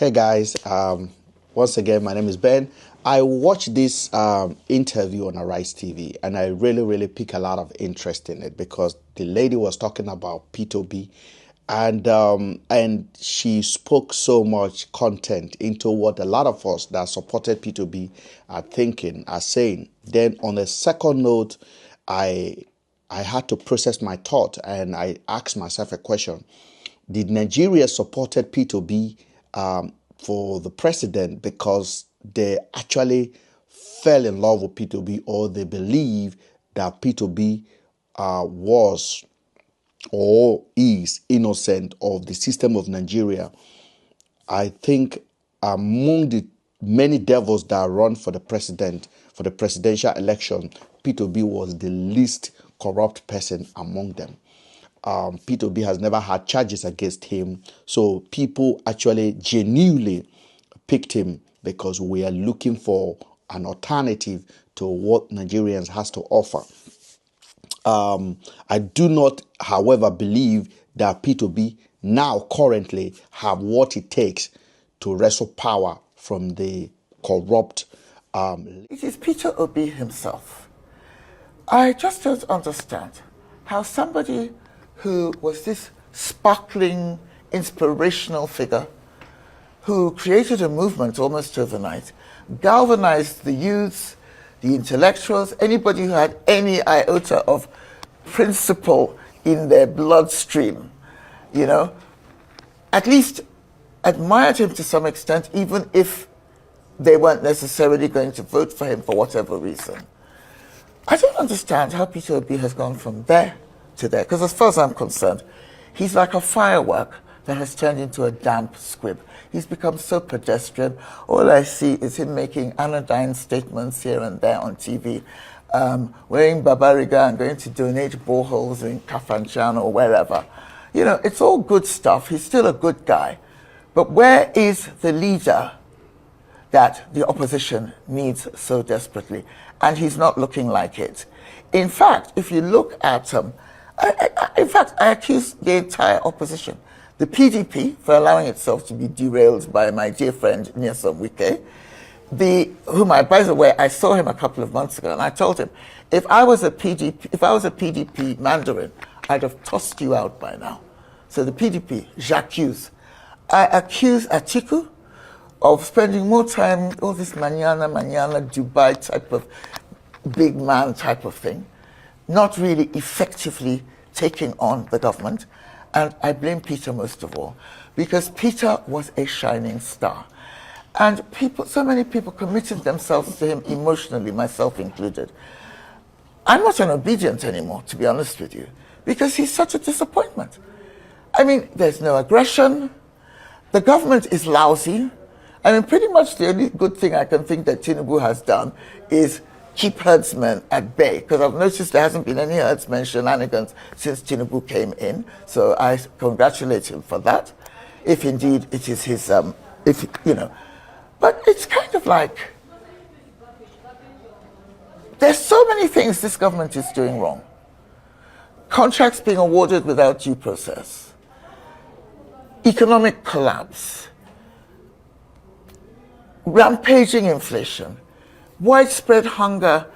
Hey guys, once again, my name is Ben. I watched this interview on Arise TV and I really pick a lot of interest in it because the lady was talking about Peter Obi and she spoke so much content into what a lot of us that supported Peter Obi are thinking, are saying. Then on a second note, I had to process my thought and I asked myself a question. Did Nigeria supported Peter Obi for the president because they actually fell in love with Peter Obi, or they believe that Peter Obi was or is innocent of the system of Nigeria? I think among the many devils that run for the presidential election, Peter Obi was the least corrupt person among them. Peter Obi has never had charges against him. So people actually genuinely picked him because we are looking for an alternative to what Nigerians has to offer. I do not, however, believe that Peter Obi now currently have what it takes to wrestle power from the corrupt. It is Peter Obi himself. I just don't understand how somebody who was this sparkling, inspirational figure, who created a movement almost overnight, galvanized the youths, the intellectuals, anybody who had any iota of principle in their bloodstream, at least admired him to some extent, even if they weren't necessarily going to vote for him for whatever reason. I don't understand how Peter Obi has gone from there to there, because as far as I'm concerned, he's like a firework that has turned into a damp squib. He's become so pedestrian. All I see is him making anodyne statements here and there on TV, wearing babariga and going to donate boreholes in Kafanchan or wherever. It's all good stuff. He's still a good guy. But where is the leader that the opposition needs so desperately? And he's not looking like it. In fact, if you look at I accuse the entire opposition, the PDP, for allowing itself to be derailed by my dear friend Nyesom Wike, by the way, I saw him a couple of months ago, and I told him, if I was a PDP Mandarin, I'd have tossed you out by now. So the PDP, j'accuse. I accuse Atiku of spending more time, all this manana, Dubai type of big man type of thing, not really effectively taking on the government. And I blame Peter most of all, because Peter was a shining star. And so many people committed themselves to him emotionally, myself included. I'm not an obedient anymore, to be honest with you, because he's such a disappointment. I mean, there's no aggression. The government is lousy. I mean, pretty much the only good thing I can think that Tinubu has done is keep herdsmen at bay, because I've noticed there hasn't been any herdsmen shenanigans since Tinubu came in. So I congratulate him for that, if indeed it is his, But it's kind of like, there's so many things this government is doing wrong. Contracts being awarded without due process, economic collapse, rampaging inflation, widespread hunger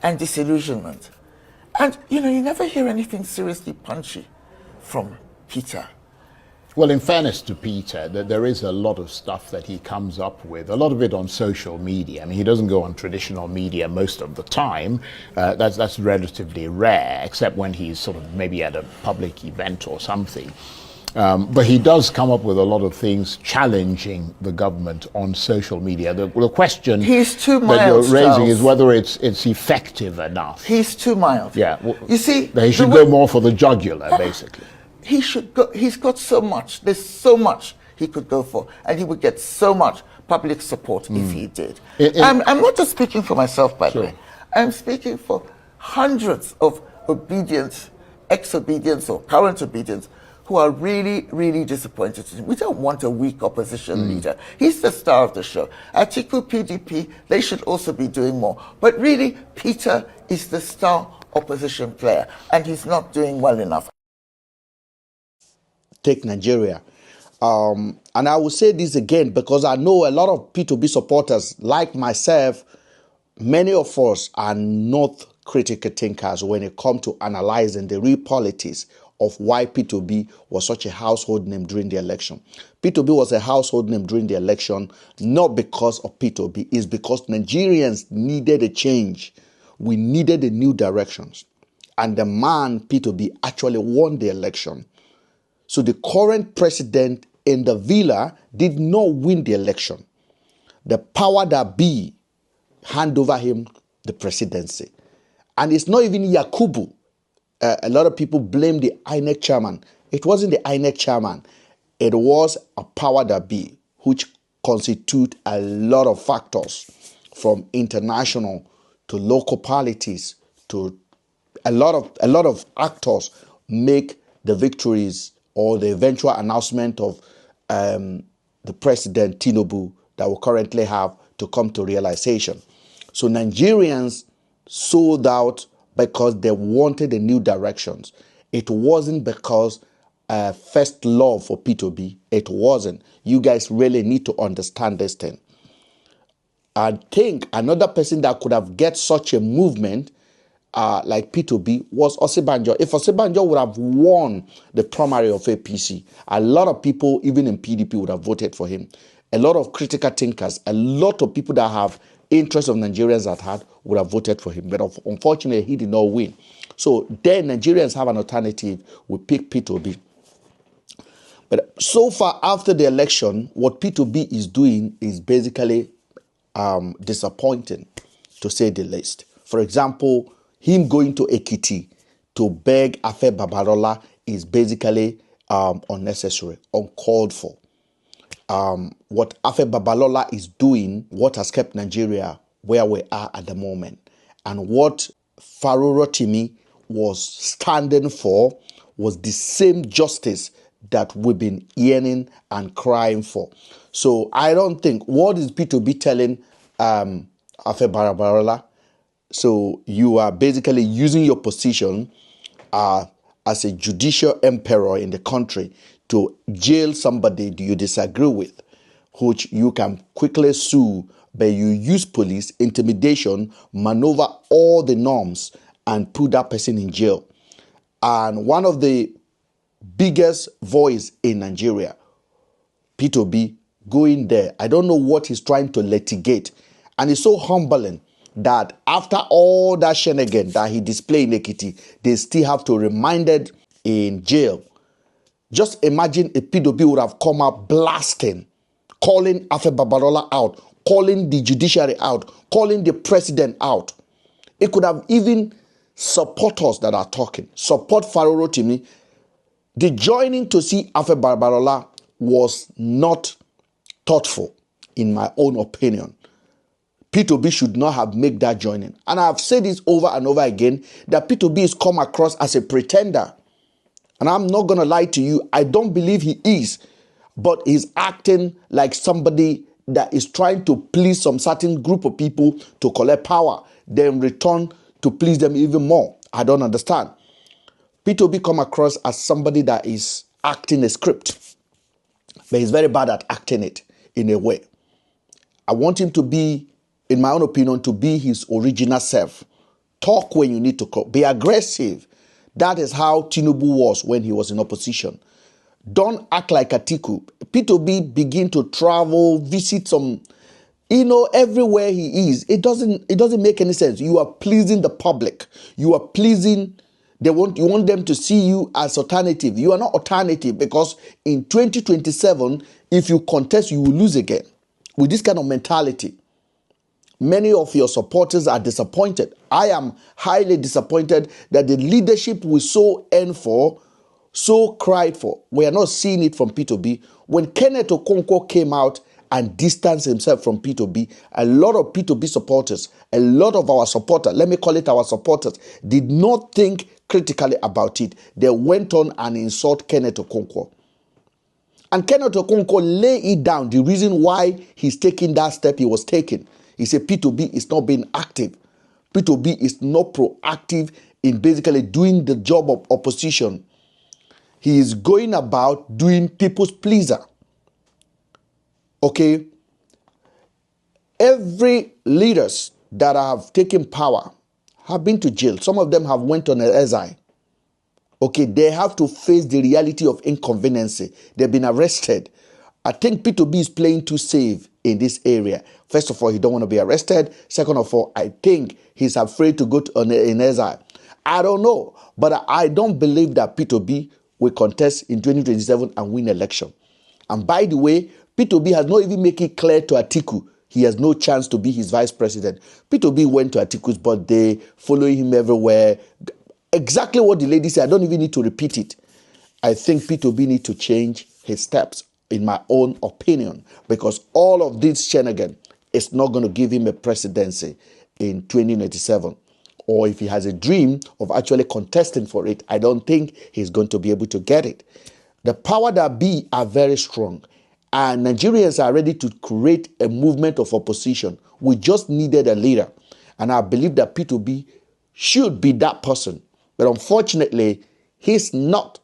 and disillusionment. And, you never hear anything seriously punchy from Peter. Well, in fairness to Peter, there is a lot of stuff that he comes up with, a lot of it on social media. I mean, he doesn't go on traditional media most of the time. That's relatively rare, except when he's sort of maybe at a public event or something. But he does come up with a lot of things challenging the government on social media. The question he's too mild, that you're raising Charles. is whether it's effective enough. He's too mild. Yeah. Well, you see, he should go more for the jugular, basically. He should go. He's got so much. There's so much he could go for, and he would get so much public support if he did. I'm not just speaking for myself, by the way. I'm speaking for hundreds of obedience, ex-obedience, or current obedience who are really disappointed in him. We don't want a weak opposition leader. He's the star of the show. Atiku, PDP, they should also be doing more. But really, Peter is the star opposition player, and he's not doing well enough. Take Nigeria. And I will say this again because I know a lot of P2B supporters, like myself, many of us are not critical thinkers when it comes to analyzing the real politics of why P2B was such a household name during the election. P2B was a household name during the election, not because of P2B, it's because Nigerians needed a change. We needed a new directions. And the man, P2B, actually won the election. So the current president in the villa did not win the election. The power that be hand over him the presidency. And it's not even Yakubu. A lot of people blame the INEC chairman. It wasn't the INEC chairman. It was a power that be, which constitute a lot of factors, from international to local politics to a lot of actors make the victories or the eventual announcement of the President Tinubu that we currently have to come to realization. So Nigerians sold out because they wanted a new directions. It wasn't because first love for P2B. It wasn't. You guys really need to understand this thing. I think another person that could have get such a movement like P2B was Osibanjo. If Osibanjo would have won the primary of APC, a lot of people, even in PDP, would have voted for him. A lot of critical thinkers, a lot of people that have interest of Nigerians at heart would have voted for him. But unfortunately, he did not win. So then Nigerians have an alternative. We pick P2B. But so far after the election, what P2B is doing is basically disappointing, to say the least. For example, him going to Ekiti to beg Afe Babalola is basically unnecessary, uncalled for. What Afe Babalola is doing, what has kept Nigeria where we are at the moment, and what Farurotimi was standing for was the same justice that we've been yearning and crying for. So I don't think, what is P2B telling Afe Babalola? So you are basically using your position as a judicial emperor in the country to jail somebody you disagree with, which you can quickly sue, but you use police, intimidation, maneuver all the norms and put that person in jail. And one of the biggest voice in Nigeria, P2B, going there, I don't know what he's trying to litigate. And it's so humbling that after all that shenanigan that he displayed in Ekiti, they still have to reminded in jail. Just imagine if P2B would have come out blasting, calling Afe Babalola out, calling the judiciary out, calling the president out. It could have even supporters that are talking, support Farurotimi. The joining to see Afe Babalola was not thoughtful, in my own opinion. P2B should not have made that joining. And I've said this over and over again, that P2B is come across as a pretender. And I'm not going to lie to you, I don't believe he is. But he's acting like somebody that is trying to please some certain group of people to collect power, then return to please them even more. I don't understand. P2B come across as somebody that is acting a script. But he's very bad at acting it in a way. I want him to be, in my own opinion, to be his original self. Talk when you need to talk. Be aggressive. That is how Tinubu was when he was in opposition. Don't act like Atiku. P2B begin to travel, visit some, everywhere he is. It doesn't make any sense. You are pleasing the public. You are pleasing, you want them to see you as alternative. You are not alternative, because in 2027, if you contest, you will lose again. With this kind of mentality, many of your supporters are disappointed. I am highly disappointed that the leadership we so earn for, so cried for, we are not seeing it from P2B. When Kenneth Okonkwo came out and distanced himself from P2B, a lot of P2B supporters, a lot of our supporters, let me call it our supporters, did not think critically about it. They went on and insult Kenneth Okonkwo. And Kenneth Okonkwo lay it down, the reason why he's taking that step he was taking. He said P2B is not being active. P2B is not proactive in basically doing the job of opposition. He is going about doing people's pleaser. Okay, every leaders that have taken power have been to jail. Some of them have went on an exile. Okay, they have to face the reality of inconveniency. They've been arrested. I think Peter Obi is playing too safe in this area. First of all, he don't want to be arrested. Second of all, I think he's afraid to go in exile. I don't know, but I don't believe that Peter Obi will contest in 2027 and win election. And by the way, Peter Obi has not even made it clear to Atiku he has no chance to be his vice president. Peter Obi went to Atiku's birthday, following him everywhere. Exactly what the lady said. I don't even need to repeat it. I think Peter Obi needs to change his steps, in my own opinion, because all of this shenanigan is not going to give him a presidency in 2097. Or if he has a dream of actually contesting for it, I don't think he's going to be able to get it. The power that be are very strong, and Nigerians are ready to create a movement of opposition. We just needed a leader, and I believe that Peter Obi should be that person. But unfortunately, he's not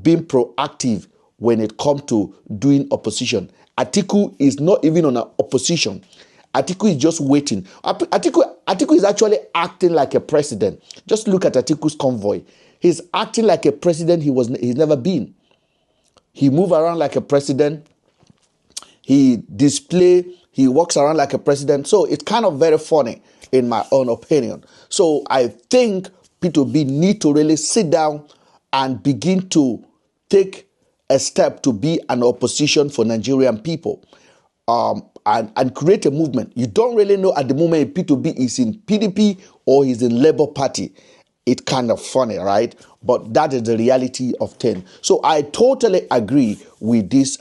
being proactive when it comes to doing opposition. Atiku is not even on an opposition. Atiku is just waiting. Atiku is actually acting like a president. Just look at Atiku's convoy. He's acting like a president he's never been. He moves around like a president. He walks around like a president. So it's kind of very funny in my own opinion. So I think Peter Obi need to really sit down and begin to take a step to be an opposition for Nigerian people, and create a movement. You don't really know at the moment if Peter Obi is in PDP or he's in Labour Party. It's kind of funny, right? But that is the reality of things. So I totally agree with this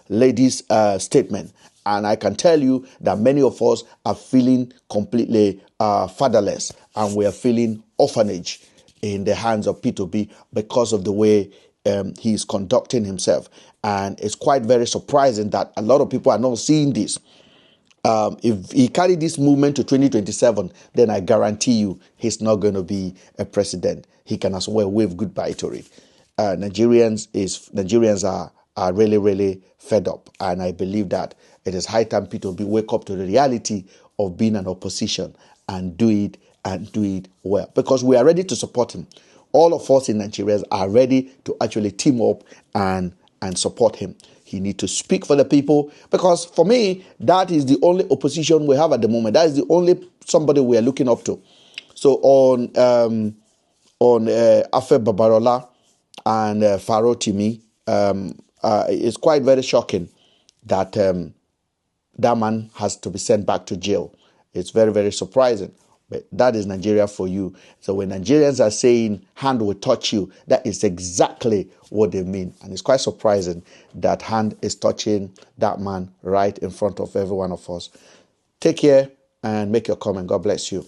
lady's statement. And I can tell you that many of us are feeling completely fatherless, and we are feeling orphanage in the hands of Peter Obi because of the way he is conducting himself. And it's quite very surprising that a lot of people are not seeing this. If he carry this movement to 2027, then I guarantee you he's not going to be a president. He can as well wave goodbye to it. Nigerians are really, really fed up. And I believe that it is high time Peter Obi wake up to the reality of being an opposition and do it well. Because we are ready to support him. All of us in Nigeria are ready to actually team up and support him. He needs to speak for the people, because for me, that is the only opposition we have at the moment. That is the only somebody we are looking up to. So on Afe Babarola and Faro Timi, it's quite very shocking that that man has to be sent back to jail. It's very, very surprising. But that is Nigeria for you. So when Nigerians are saying hand will touch you, that is exactly what they mean. And it's quite surprising that hand is touching that man right in front of every one of us. Take care and make your comment. God bless you.